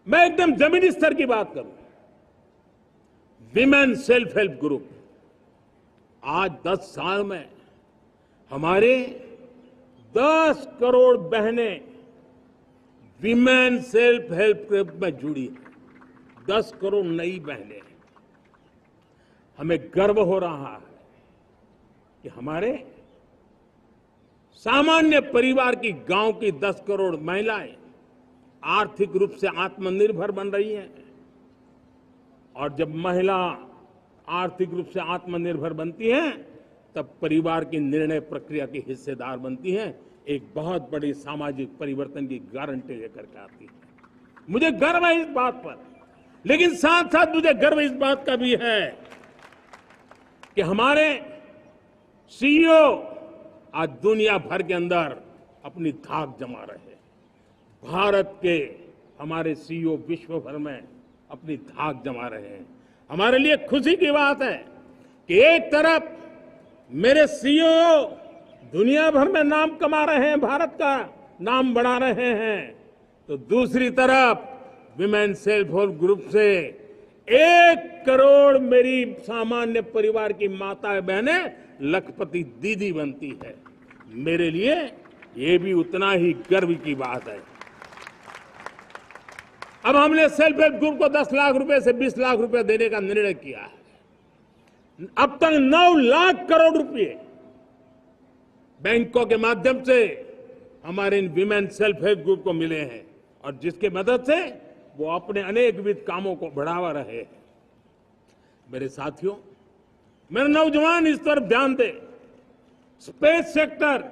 मैं एकदम जमीनी स्तर की बात करूं, विमेन सेल्फ हेल्प ग्रुप आज 10 साल में हमारे 10 करोड़ बहनें विमेन सेल्फ हेल्प ग्रुप में जुड़ी हैं। 10 करोड़ नई बहनें। हमें गर्व हो रहा है कि हमारे सामान्य परिवार की, गांव की 10 करोड़ महिलाएं आर्थिक रूप से आत्मनिर्भर बन रही हैं। और जब महिला आर्थिक रूप से आत्मनिर्भर बनती हैं, तब परिवार की निर्णय प्रक्रिया की हिस्सेदार बनती हैं, एक बहुत बड़ी सामाजिक परिवर्तन की गारंटी लेकर के आती है। मुझे गर्व है इस बात पर, लेकिन साथ साथ मुझे गर्व इस बात का भी है कि हमारे सीईओ आज दुनिया भर के अंदर अपनी धाक जमा रहे हैं। भारत के हमारे सीईओ विश्व भर में अपनी धाक जमा रहे हैं। हमारे लिए खुशी की बात है कि एक तरफ मेरे सीईओ दुनिया भर में नाम कमा रहे हैं, भारत का नाम बढ़ा रहे हैं, तो दूसरी तरफ विमेन सेल्फ हेल्प ग्रुप से 1 करोड़ मेरी सामान्य परिवार की माताएं बहनें लखपति दीदी बनती है। मेरे लिए ये भी उतना ही गर्व की बात है। अब हमने सेल्फ हेल्प ग्रुप को 10 लाख रुपए से 20 लाख रुपए देने का निर्णय किया है। अब तक 9 लाख करोड़ रुपए बैंकों के माध्यम से हमारे इन विमेन सेल्फ हेल्प ग्रुप को मिले हैं, और जिसके मदद से वो अपने अनेकविध कामों को बढ़ावा रहे हैं। मेरे साथियों, मेरे नौजवान इस तरफ ध्यान दें। स्पेस सेक्टर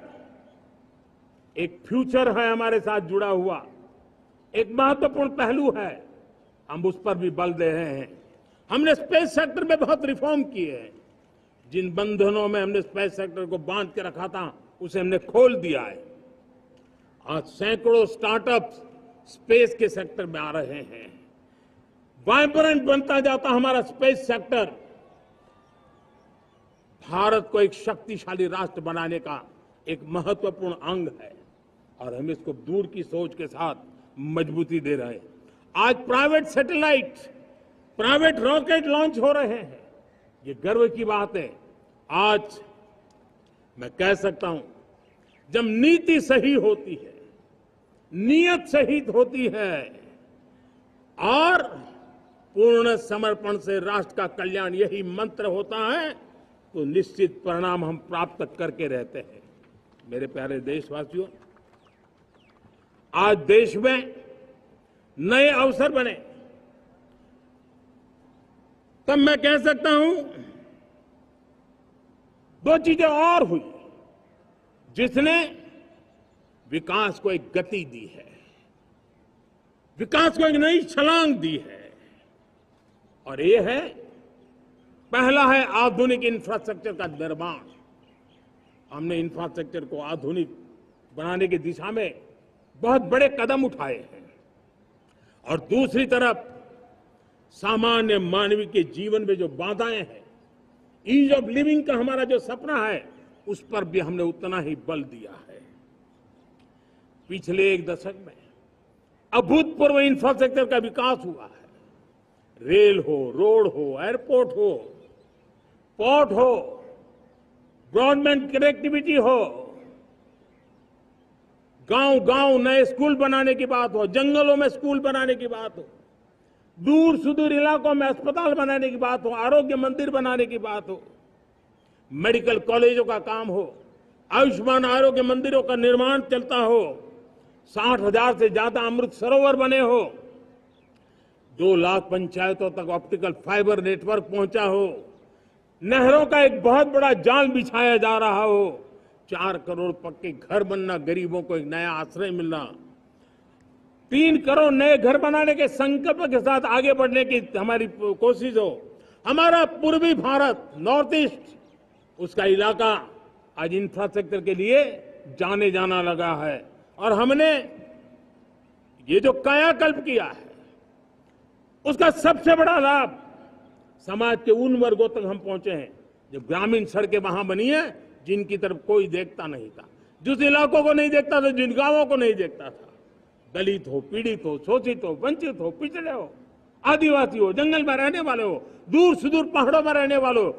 एक फ्यूचर है हमारे साथ जुड़ा हुआ, एक महत्वपूर्ण पहलू है। हम उस पर भी बल दे रहे हैं। हमने स्पेस सेक्टर में बहुत रिफॉर्म किए हैं। जिन बंधनों में हमने स्पेस सेक्टर को बांध के रखा था, उसे हमने खोल दिया है। आज सैकड़ों स्टार्टअप्स स्पेस के सेक्टर में आ रहे हैं। वाइब्रेंट बनता जाता हमारा स्पेस सेक्टर भारत को एक शक्तिशाली राष्ट्र बनाने का एक महत्वपूर्ण अंग है, और हम इसको दूर की सोच के साथ मजबूती दे रहे हैं। आज private satellite, private rocket launch हो रहे हैं। ये गर्व की बात है। आज मैं कह सकता हूं, जब नीति सही होती है, नियत सही होती है और पूर्ण समर्पण से राष्ट्र का कल्याण यही मंत्र होता है, तो निश्चित परिणाम हम प्राप्त करके रहते हैं। मेरे प्यारे देशवासियों, आज देश में नए अवसर बने, तब मैं कह सकता हूं 2 चीजें और हुई जिसने विकास को एक गति दी है, विकास को एक नई छलांग दी है। और ये है, पहला है आधुनिक इंफ्रास्ट्रक्चर का निर्माण। हमने इंफ्रास्ट्रक्चर को आधुनिक बनाने की दिशा में बहुत बड़े कदम उठाए हैं। और दूसरी तरफ सामान्य मानवीय के जीवन में जो बाधाएं हैं, ईज ऑफ लिविंग का हमारा जो सपना है, उस पर भी हमने उतना ही बल दिया है। पिछले 1 दशक में अभूतपूर्व इंफ्रास्ट्रक्चर का विकास हुआ है। रेल हो, रोड हो, एयरपोर्ट हो, पोर्ट हो, ब्रॉडबैंड कनेक्टिविटी हो, गांव-गांव नए स्कूल बनाने की बात हो, जंगलों में स्कूल बनाने की बात हो, दूर सुदूर इलाकों में अस्पताल बनाने की बात हो, आरोग्य मंदिर बनाने की बात हो, मेडिकल कॉलेजों का काम हो, आयुष्मान आरोग्य मंदिरों का निर्माण चलता हो, 60,000 से ज्यादा अमृत सरोवर बने हो, 2 लाख पंचायतों तक ऑप्टिकल फाइबर नेटवर्क पहुंचा हो, नहरों का एक बहुत बड़ा जाल बिछाया जा रहा हो, 4 करोड़ पक्के घर बनना, गरीबों को एक नया आश्रय मिलना, 3 करोड़ नए घर बनाने के संकल्प के साथ आगे बढ़ने की हमारी कोशिश हो। हमारा पूर्वी भारत, नॉर्थ ईस्ट, उसका इलाका आज इंफ्रास्ट्रक्चर के लिए जाने जाना लगा है। और हमने ये जो कायाकल्प किया है, उसका सबसे बड़ा लाभ समाज के उन वर्गों तक हम पहुंचे हैं जो ग्रामीण सड़कें वहां बनी है जिनकी तरफ कोई देखता नहीं था, जिस इलाकों को नहीं देखता था, जिन गांवों को नहीं देखता था, दलित हो, पीड़ित हो, शोषित हो, वंचित हो, पिछड़े हो, आदिवासी हो, जंगल में रहने वाले हो, दूर सुदूर पहाड़ों में रहने वाले हो,